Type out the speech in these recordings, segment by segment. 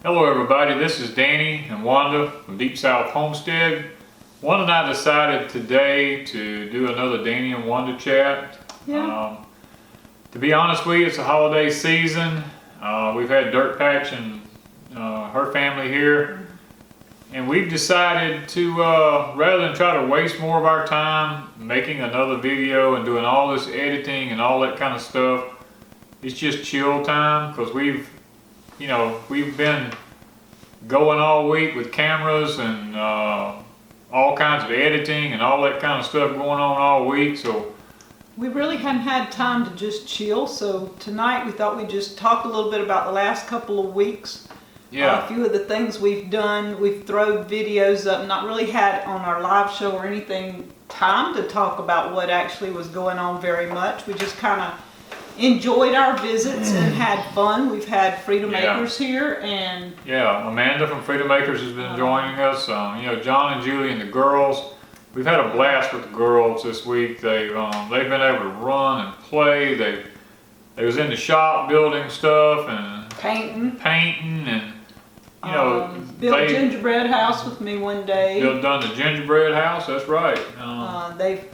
Hello everybody, this is Danny and Wanda from Deep South Homestead. Wanda and I decided today to do another Danny and Wanda chat. Yeah. To be honest with you, it's a holiday season. We've had Dirt Patch and her family here. And we've decided to, rather than try to waste more of our time making another video and doing all this editing and all that kind of stuff, it's just chill time because we've been going all week with cameras and all kinds of editing and all that kind of stuff going on all week. So we really hadn't had time to just chill. So tonight we thought we'd just talk a little bit about the last couple of weeks. yeah, A few of the things we've done. We've thrown videos up, not really had on our live show or anything time to talk about what actually was going on very much. We just kind of enjoyed our visits and had fun. We've had Freedom Makers here, and Amanda from Freedom Makers has been joining us. John and Julie and the girls. We've had a blast with the girls this week. They've been able to run and play. They was in the shop building stuff and painting and built they a gingerbread house with me one day. done the gingerbread house. That's right. They've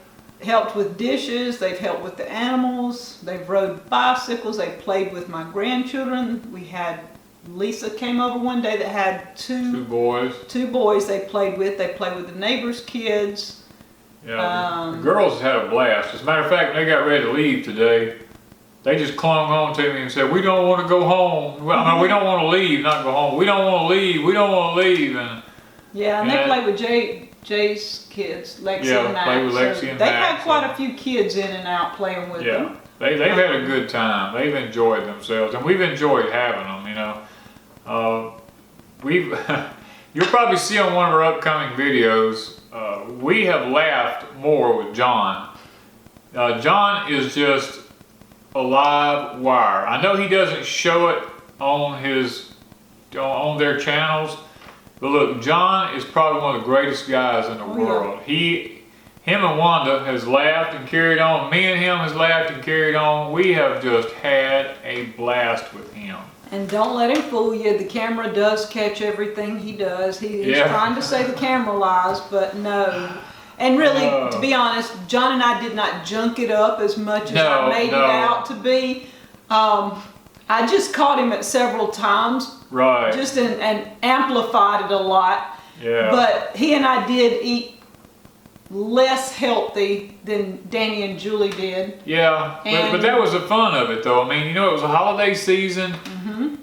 helped with dishes, they've helped with the animals, they've rode bicycles, they played with my grandchildren. We had Lisa came over one day that had two boys they played with. They played with the neighbors' kids. Yeah, the girls had a blast. As a matter of fact, when they got ready to leave today, they just clung on to me and said, "We don't want to go home. I mean, we don't want to leave, not go home. We don't want to leave. We don't want to leave." And they played with Jay's kids, Lexi and Max. Played with Lexi and They've Max. had quite a few kids in and out playing with them. They've had a good time. They've enjoyed themselves, and we've enjoyed having them. You'll probably see on one of our upcoming videos. We have laughed more with John. John is just a live wire. I know he doesn't show it on their channels, but look, John is probably one of the greatest guys in the world. Him and Wanda has laughed and carried on. Me and him has laughed and carried on. We have just had a blast with him. And don't let him fool you. The camera does catch everything he does. He's trying to say the camera lies, but no. And really, to be honest, John and I did not junk it up as much as I made it out to be. I just caught him at several times. Right. Just and amplified it a lot. Yeah. But he and I did eat less healthy than Danny and Julie did. Yeah, but that was the fun of it, though. I mean, it was a holiday season.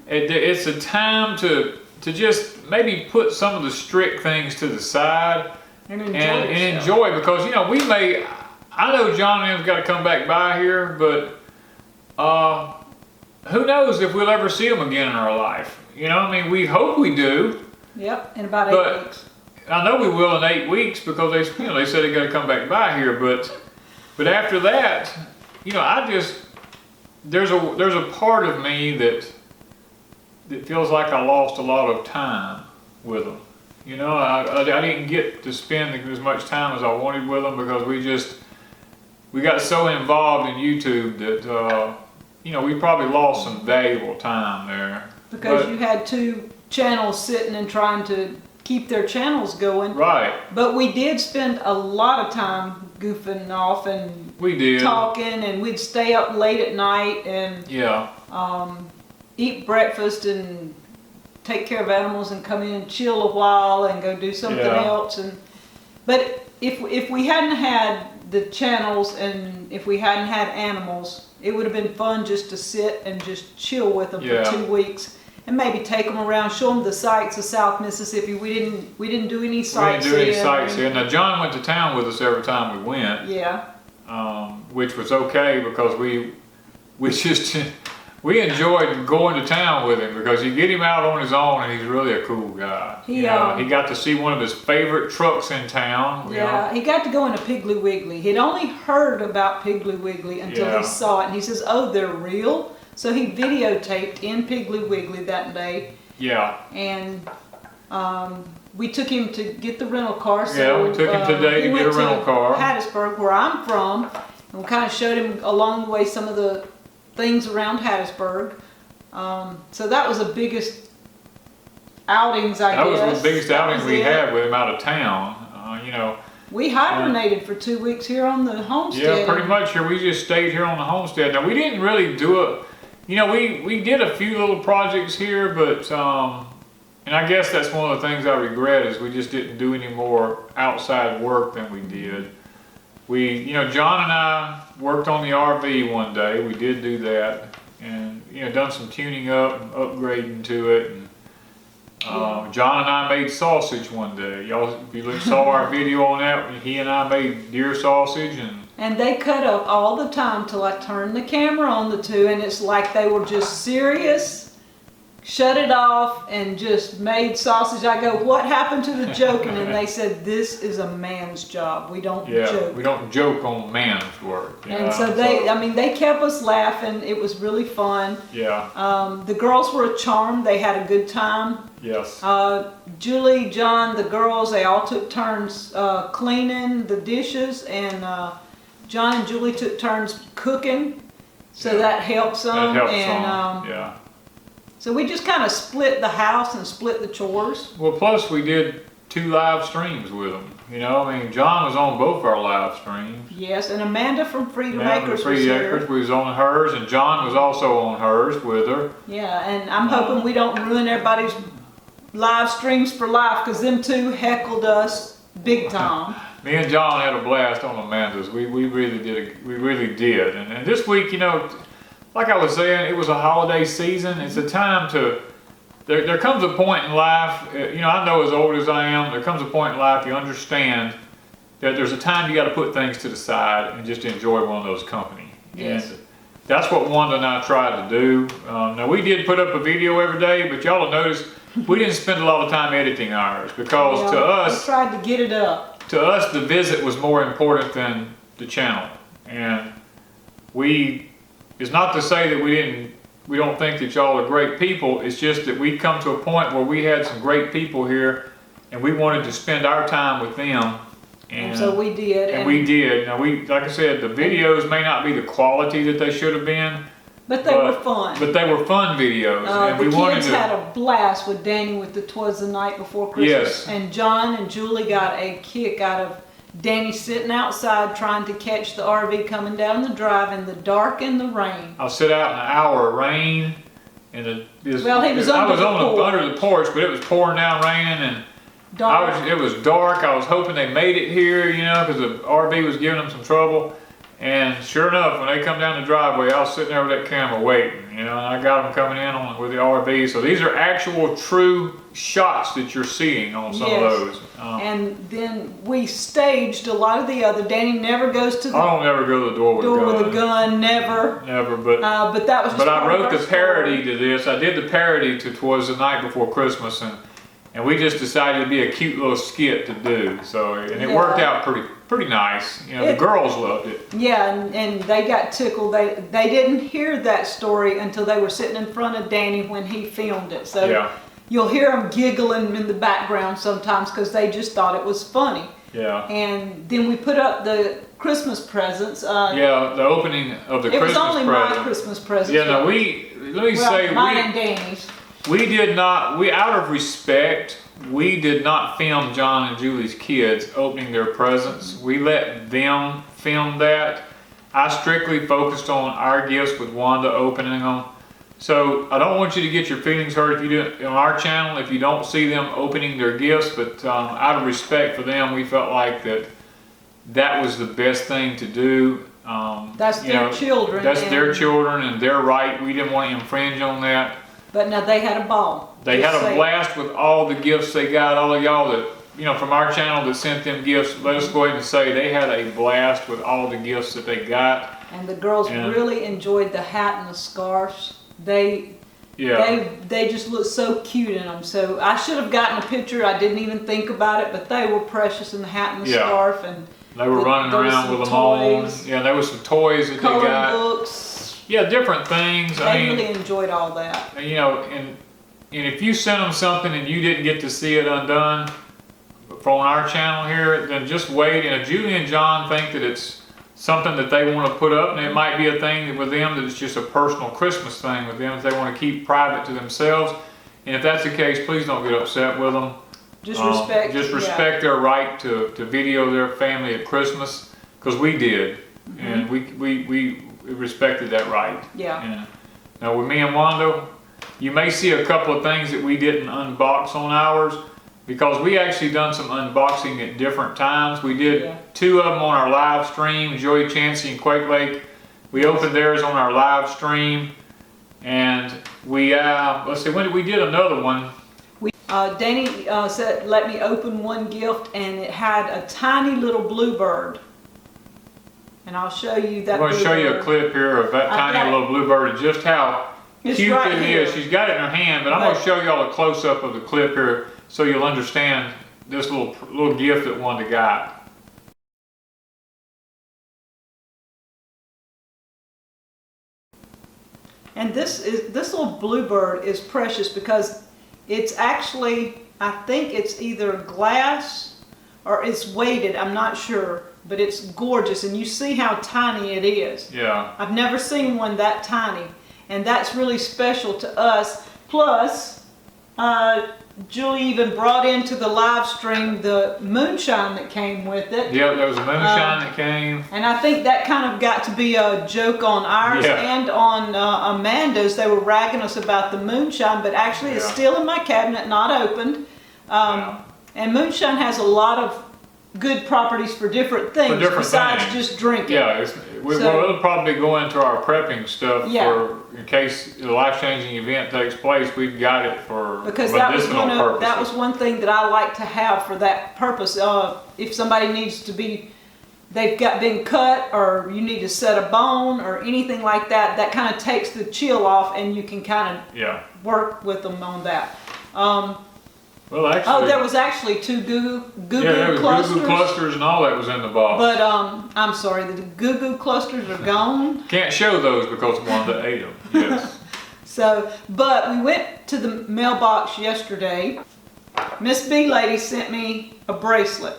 It's a time to just maybe put some of the strict things to the side and enjoy, because I know John and him's got to come back by here, but who knows if we'll ever see them again in our life. We hope we do. Yep, in about 8 weeks. I know we will in 8 weeks, because they said they're going to come back by here, but after that, there's a part of me that feels like I lost a lot of time with them. I didn't get to spend as much time as I wanted with them, because we got so involved in YouTube that we probably lost some valuable time there. Because you had two channels sitting and trying to keep their channels going. Right. But we did spend a lot of time goofing off and talking, and we'd stay up late at night and eat breakfast and take care of animals and come in and chill a while and go do something else. But if we hadn't had the channels and if we hadn't had animals, it would have been fun just to sit and just chill with them for 2 weeks. And maybe take them around, show them the sights of South Mississippi. We didn't do any sightseeing. We didn't do any sightseeing. Now John went to town with us every time we went. Yeah. Which was okay, because we enjoyed going to town with him, because you get him out on his own and he's really a cool guy. He got to see one of his favorite trucks in town. He got to go in a Piggly Wiggly. He'd only heard about Piggly Wiggly until he saw it, and he says, "Oh, they're real." So he videotaped in Piggly Wiggly that day. Yeah. And we took him to get the rental car. So, we took him today to get a rental car. Hattiesburg, where I'm from, and we kind of showed him along the way some of the things around Hattiesburg. So that was the biggest outings, I guess. That was the biggest outing we had with him out of town. You know. We hibernated for 2 weeks here on the homestead. Yeah, pretty much here. We just stayed here on the homestead. Now we didn't really do it. You know, we did a few little projects here, but and I guess that's one of the things I regret is we just didn't do any more outside work than we did. You know, John and I worked on the RV one day. We did do that, and you know, done some tuning up and upgrading to it. And, John and I made sausage one day. Y'all, if you saw our video on that, he and I made deer sausage, and they cut up all the time till I turned the camera on the two, and it's like they were just serious. Shut it off and just made sausage. I go, what happened to the joking? And they said, this is a man's job. We don't joke. We don't joke on man's work. And so they kept us laughing. It was really fun. Yeah. The girls were a charm. They had a good time. Yes. Julie, John, the girls, they all took turns cleaning the dishes, and John and Julie took turns cooking. So that helps them. That helps them. Yeah. So we just kind of split the house and split the chores. Well, plus we did 2 live streams with them. You know, I mean, John was on both our live streams. Yes, and Amanda from Freedom Acres was here. Was on hers, and John was also on hers with her. Yeah, and I'm hoping we don't ruin everybody's live streams for life, because them two heckled us big time. Me and John had a blast on Amanda's. We really did. We really did. And this week, you know, like I was saying, it was a holiday season. It's a time to, there comes a point in life, you know, I know as old as I am, there comes a point in life you understand that there's a time you got to put things to the side and just enjoy one of those company. Yes. And that's what Wanda and I tried to do. Now we did put up a video every day, but y'all will notice we didn't spend a lot of time editing ours, because to us, we tried to get it up. To us, the visit was more important than the channel. And it's not to say that we don't think that y'all are great people. It's just that we come to a point where we had some great people here, and we wanted to spend our time with them. And so we did. And we did. Now like I said, the videos may not be the quality that they should have been, but they were fun. But they were fun videos, and the kids had a blast with Danny with the "'Twas the Night Before Christmas." Yes. And John and Julie got a kick out of Danny sitting outside trying to catch the RV coming down the drive in the dark and the rain. I'll sit out in an hour of rain, and he was under the porch, but it was pouring down raining, and it was dark. I was hoping they made it here, you know, because the RV was giving them some trouble. And sure enough, when they come down the driveway, I was sitting there with that camera waiting, you know, and I got them coming in with the RV. So these are actual true shots that you're seeing on some of those. And then we staged a lot of the other. Danny never goes to the I don't ever go to the door with a gun. Never. Never, but that was just But I wrote the parody to this. I did the parody to "'Twas the Night Before Christmas," and we just decided it'd be a cute little skit to do. So, and it worked out pretty nice. You know, the girls loved it. Yeah, and they got tickled. They didn't hear that story until they were sitting in front of Danny when he filmed it. So you'll hear them giggling in the background sometimes because they just thought it was funny. Yeah. And then we put up the Christmas presents. The opening of the Christmas presents. It was only my Christmas presents. Yeah, no, mine and Danny's. We did not, out of respect, we did not film John and Julie's kids opening their presents. We let them film that. I strictly focused on our gifts with Wanda opening them. So I don't want you to get your feelings hurt if you do on our channel if you don't see them opening their gifts, but out of respect for them, we felt like that was the best thing to do. That's their children. That's their children and their right. We didn't want to infringe on that. But now they had a ball. They had a blast with all the gifts they got. All of y'all that, you know, from our channel that sent them gifts, let us go ahead and say they had a blast with all the gifts that they got. And the girls really enjoyed the hat and the scarves. They just looked so cute in them. So I should have gotten a picture. I didn't even think about it, but they were precious in the hat and the scarf. And they were running around with them on. Yeah, there was some toys that they got. Books. Yeah, different things. I really enjoyed all that. You know, and if you sent them something and you didn't get to see it undone from our channel here, then just wait. And if Julie and John think that it's something that they want to put up, and it might be a thing with them that it's just a personal Christmas thing with them that they want to keep private to themselves, And if that's the case, please don't get upset with them. Just respect. Just respect their right to video their family at Christmas, because we did, and we respected that right. Yeah. And now with me and Wanda, you may see a couple of things that we didn't unbox on ours, because we actually done some unboxing at different times. We did 2 of them on our live stream, Joey Chansey and Quake Lake. We opened theirs on our live stream, and we, let's see, when did we did another one? Danny said, let me open one gift, and it had a tiny little bluebird. And I'll show you that. I'm going to show you a clip here of that tiny little bluebird and just how cute it is. She's got it in her hand, but I'm going to show y'all a close-up of the clip here so you'll understand this little gift that Wanda got. And this little bluebird is precious because it's actually, I think it's either glass or it's weighted, I'm not sure, but it's gorgeous, and you see how tiny it is. Yeah. I've never seen one that tiny, and that's really special to us. Plus, Julie even brought into the live stream the moonshine that came with it. Yep, there was a moonshine that came. And I think that kind of got to be a joke on ours and on Amanda's. They were ragging us about the moonshine, but actually it's still in my cabinet, not opened. And moonshine has a lot of good properties for different things besides just drinking. Yeah, we'll probably go into our prepping stuff for in case a life-changing event takes place. We've got it for medicinal purposes. That was one thing that I like to have for that purpose. If somebody needs to be, they've been cut, or you need to set a bone or anything like that, that kind of takes the chill off, and you can kind of work with them on that. Well, actually, there was actually 2 goo clusters. clusters. Goo clusters and all that was in the box. But I'm sorry, the goo clusters are gone. Can't show those because Wanda ate them. Yes. So, but we went to the mailbox yesterday. Miss B Lady sent me a bracelet,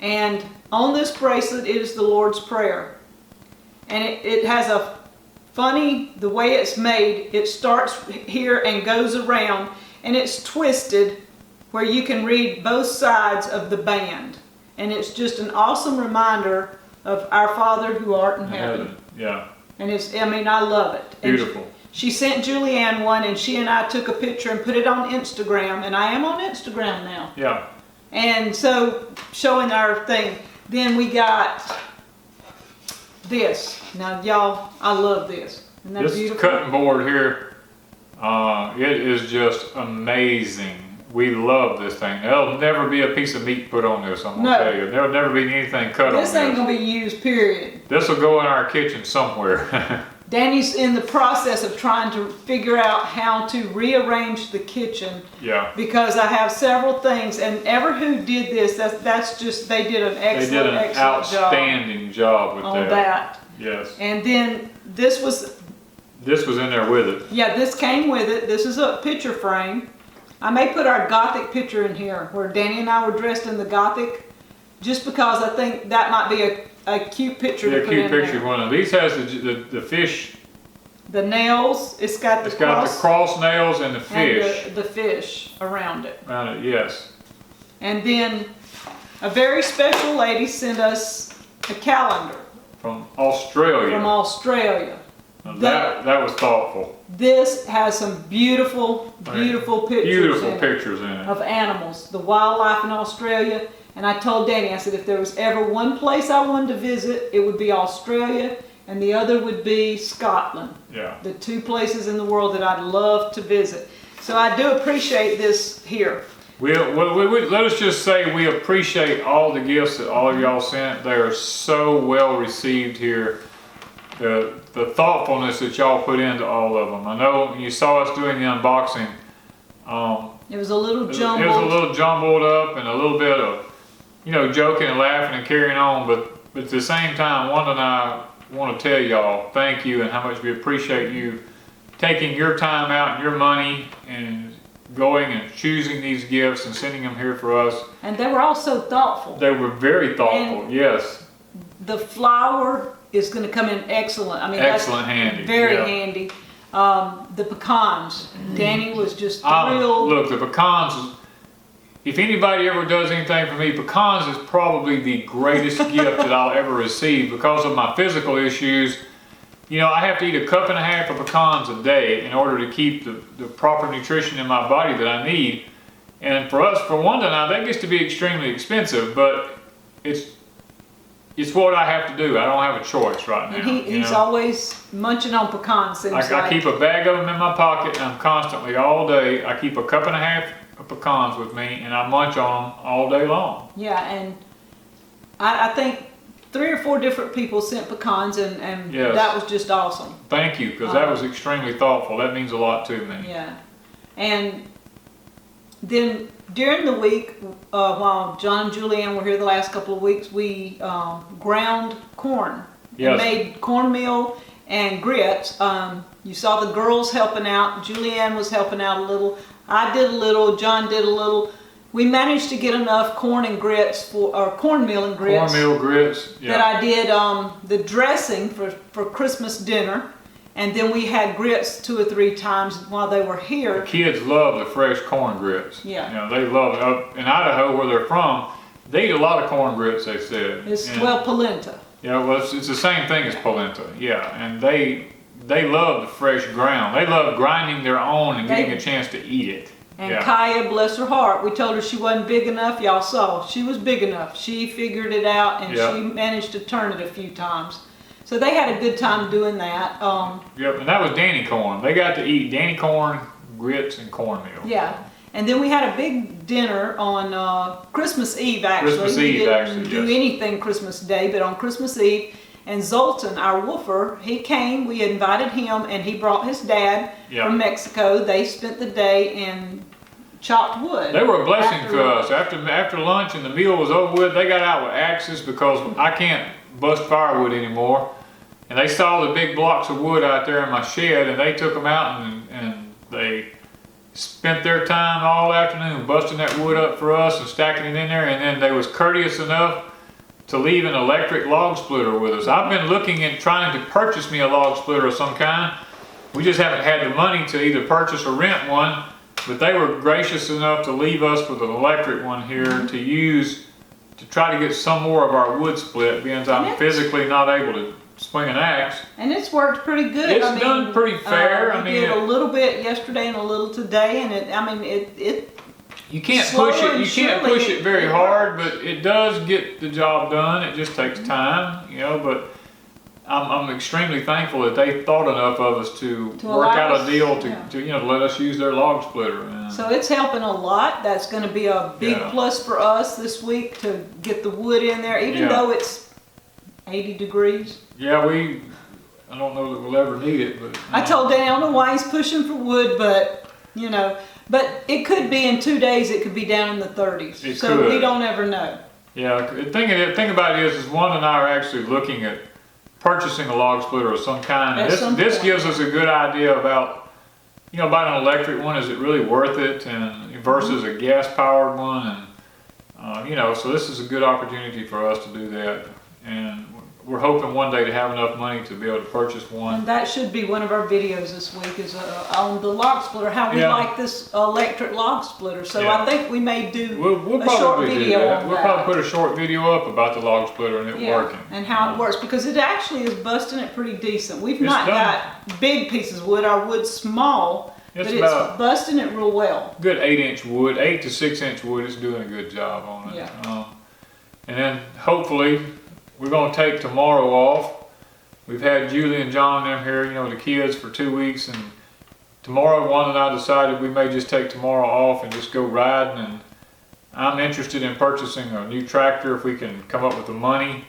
and on this bracelet it is the Lord's Prayer, and it has a funny, the way it's made. It starts here and goes around. And it's twisted where you can read both sides of the band. And it's just an awesome reminder of our Father who art in heaven. Yeah. And I love it. Beautiful. And she sent Julianne one, and she and I took a picture and put it on Instagram. And I am on Instagram now. Yeah. And so, showing our thing. Then we got this. Now, y'all, I love this. Isn't that beautiful? This cutting board here. It is just amazing. We love this thing. There'll never be a piece of meat put on this, I'm gonna tell you. There'll never be anything cut on this. This ain't gonna be used, period. This will go in our kitchen somewhere. Danny's in the process of trying to figure out how to rearrange the kitchen. Yeah. Because I have several things, and who did this, that's just, they did an excellent, outstanding job with that. Yes. And then this was in there with it. Yeah, this came with it. This is a picture frame. I may put our Gothic picture in here, where Danny and I were dressed in the Gothic, just because I think that might be a cute picture to put in there. Yeah, cute picture. One of these has the fish. The nails. It's got the cross nails and the fish. And the fish around it. Around it, yes. And then a very special lady sent us a calendar. From Australia. That was thoughtful. This has some beautiful pictures in it of animals, the wildlife in Australia. And I told Danny, I said, if there was ever one place I wanted to visit, it would be Australia, and the other would be Scotland. Yeah. The 2 places in the world that I'd love to visit. So I do appreciate this here. Let us just say we appreciate all the gifts that all of y'all sent. They are so well received here. The thoughtfulness that y'all put into all of them. I know you saw us doing the unboxing. It was a little jumbled. It was a little jumbled up and a little bit of, joking and laughing and carrying on. But at the same time, Wanda and I want to tell y'all thank you and how much we appreciate you taking your time out and your money and going and choosing these gifts and sending them here for us. And they were all so thoughtful. They were very thoughtful, and yes. The flour is going to come in excellent. Excellent, handy. Very handy. The pecans. Danny was just thrilled. Look, the pecans, if anybody ever does anything for me, pecans is probably the greatest gift that I'll ever receive because of my physical issues. You know, I have to eat 1.5 cups of pecans a day in order to keep the proper nutrition in my body that I need. And for us, for Wanda and I, that gets to be extremely expensive, but it's what I have to do. I don't have a choice right now. And he's always munching on pecans. I keep a bag of them in my pocket, and I'm constantly, all day, I keep 1.5 cups of pecans with me, and I munch on them all day long. Yeah, and I think 3 or 4 different people sent pecans, and yes. That was just awesome. Thank you, because that was extremely thoughtful. That means a lot to me. Yeah, and then during the week, while John and Julianne were here the last couple of weeks, we ground corn. Yes. And made cornmeal and grits. You saw the girls helping out. Julianne was helping out a little. I did a little. John did a little. We managed to get enough corn and grits or cornmeal and grits. Cornmeal grits. Yeah. That I did the dressing for Christmas dinner, and then we had grits 2 or 3 times while they were here. The kids love the fresh corn grits. Yeah. You know, they love it. Up in Idaho, where they're from, they eat a lot of corn grits. They said. It's polenta. Yeah, well, it's the same thing as polenta. Yeah, and they love the fresh ground. They love grinding their own and getting a chance to eat it. And Kaya, bless her heart, we told her she wasn't big enough. Y'all saw, she was big enough. She figured it out, and she managed to turn it a few times. So they had a good time doing that. Yep, and that was Danny corn. They got to eat Danny corn, grits, and cornmeal. Yeah, and then we had a big dinner on Christmas Eve, actually. Christmas Eve, actually, We didn't do anything Christmas Day, but on Christmas Eve. And Zoltan, our woofer, he came, we invited him, and he brought his dad from Mexico. They spent the day and chopped wood. They were a blessing to us. After lunch and the meal was over with, they got out with axes because I can't bust firewood anymore. And they saw the big blocks of wood out there in my shed, and they took them out and they spent their time all afternoon busting that wood up for us and stacking it in there. And then they was courteous enough to leave an electric log splitter with us. I've been looking at trying to purchase me a log splitter of some kind. We just haven't had the money to either purchase or rent one, but they were gracious enough to leave us with an electric one here to use to try to get some more of our wood split, because I'm physically not able to swing an axe. And it's worked pretty good. It's done pretty fair. We did a little bit yesterday and a little today, and you can't push it. You can't push it very hard, but it does get the job done. It just takes time, you know. But I'm extremely thankful that they thought enough of us to work out a deal to let us use their log splitter. So it's helping a lot. That's going to be a big plus for us this week to get the wood in there, even though it's 80 degrees. Yeah, I don't know that we'll ever need it, but I told Danny, I don't know why he's pushing for wood, but you know. But it could be in 2 days, it could be down in the 30s. We don't ever know. Yeah, the thing about it is Wanda and I are actually looking at purchasing a log splitter of some kind. And this gives us a good idea about, about an electric one. Is it really worth it, and versus a gas powered one? And so this is a good opportunity for us to do that. And we're hoping one day to have enough money to be able to purchase one. And that should be one of our videos this week, is on the log splitter, how we like this electric log splitter. So I think we may do a short video on that. We'll probably put a short video up about the log splitter and it working. And how it works, because it actually is busting it pretty decent. We've not got big pieces of wood. Our wood's small, but it's busting it real well. Good 8-inch wood, 8 to 6-inch wood. It's doing a good job on it. Yeah. And then hopefully, we're going to take tomorrow off. We've had Julie and John and them here, the kids, for 2 weeks. And tomorrow, Wanda and I decided we may just take tomorrow off and just go riding. And I'm interested in purchasing a new tractor if we can come up with the money.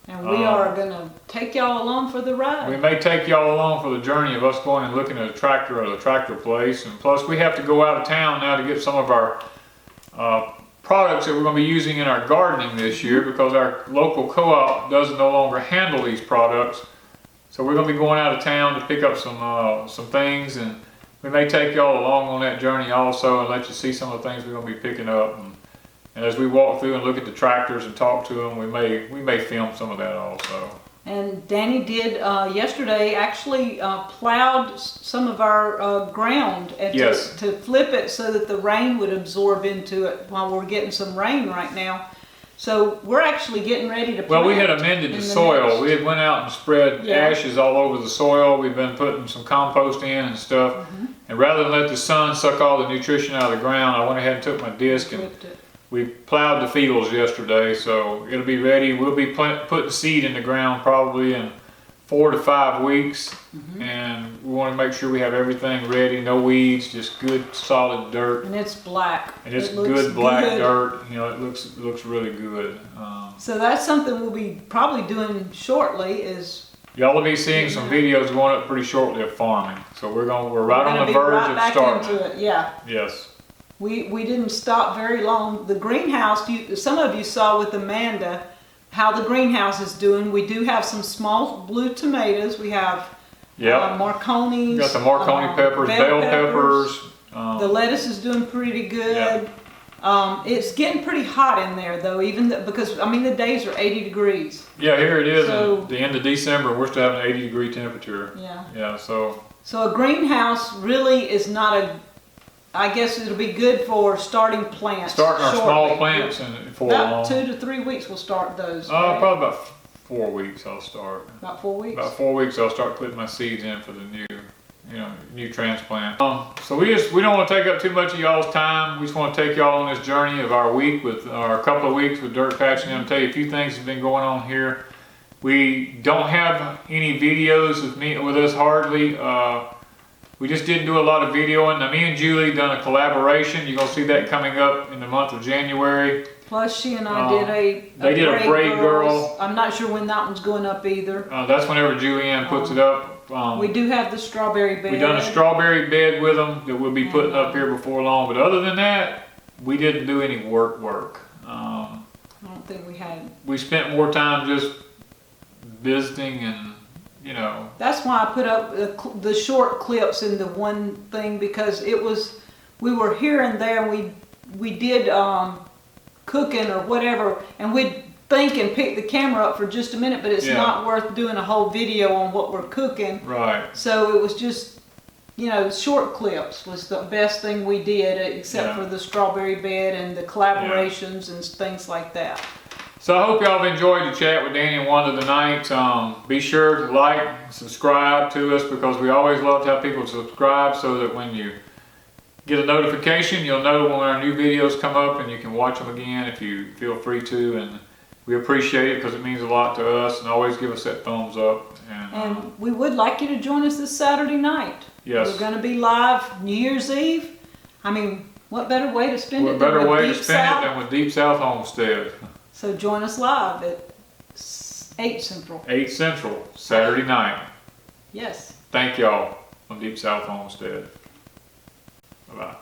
And we are going to take y'all along for the ride. We may take y'all along for the journey of us going and looking at a tractor at a tractor place. And plus, we have to go out of town now to get some of our products that we're going to be using in our gardening this year, because our local co-op does no longer handle these products. So we're going to be going out of town to pick up some things, and we may take y'all along on that journey also and let you see some of the things we're going to be picking up. And as we walk through and look at the tractors and talk to them, we may film some of that also. And Danny did yesterday actually plowed some of our ground and to flip it so that the rain would absorb into it while we're getting some rain right now. So we're actually getting ready to plant. Well, we had amended the soil. We had went out and spread ashes all over the soil. We've been putting some compost in and stuff. And rather than let the sun suck all the nutrition out of the ground, I went ahead and took my disc and we plowed the fields yesterday, so it'll be ready. We'll be putting seed in the ground probably in 4 to 5 weeks, and we want to make sure we have everything ready. No weeds, just good solid dirt. And it's black. And it's good black dirt. You know, it looks really good. So that's something we'll be probably doing shortly. Is y'all will be seeing some videos going up pretty shortly of farming. So we're right on the verge of starting. Into it. Yeah. Yes. We didn't stop very long. The greenhouse, some of you saw with Amanda how the greenhouse is doing. We do have some small blue tomatoes. We have Marconis. We got the Marconi peppers, bell peppers. The lettuce is doing pretty good. It's getting pretty hot in there though, because I mean the days are 80 degrees. Yeah, here it is at the end of December. We're still having an 80-degree temperature. Yeah. Yeah. So a greenhouse really is not I guess it'll be good for starting plants. Starting our small plants for about 2 to 3 weeks we'll start those. Probably about 4 weeks I'll start. About 4 weeks? About 4 weeks I'll start putting my seeds in for the new transplant. So we don't want to take up too much of y'all's time. We just want to take y'all on this journey of our week our couple of weeks with dirt patching. I'm going to tell you a few things that have been going on here. We don't have any videos with us hardly. We just didn't do a lot of videoing. Now, me and Julie done a collaboration. You're going to see that coming up in the month of January. Plus, she and I did a Braid Girl. I'm not sure when that one's going up either. That's whenever Julianne puts it up. We do have the strawberry bed. We've done a strawberry bed with them that we'll be putting up here before long. But other than that, we didn't do any work. I don't think we had. We spent more time just visiting and, That's why I put up the short clips in the one thing, because we were here and there and we did cooking or whatever, and we'd think and pick the camera up for just a minute, but it's not worth doing a whole video on what we're cooking. Right. So it was just, short clips was the best thing we did, except for the strawberry bed and the collaborations and things like that. So I hope y'all have enjoyed the chat with Danny and Wanda tonight. Be sure to like, subscribe to us, because we always love to have people subscribe so that when you get a notification, you'll know when our new videos come up and you can watch them again if you feel free to. And we appreciate it because it means a lot to us, and always give us that thumbs up. And we would like you to join us this Saturday night. Yes. We're going to be live New Year's Eve. I mean, what better way to spend it than with Deep South Homestead? So join us live at 8 Central. 8 Central, Saturday night. Yes. Thank y'all from Deep South Homestead. Bye-bye.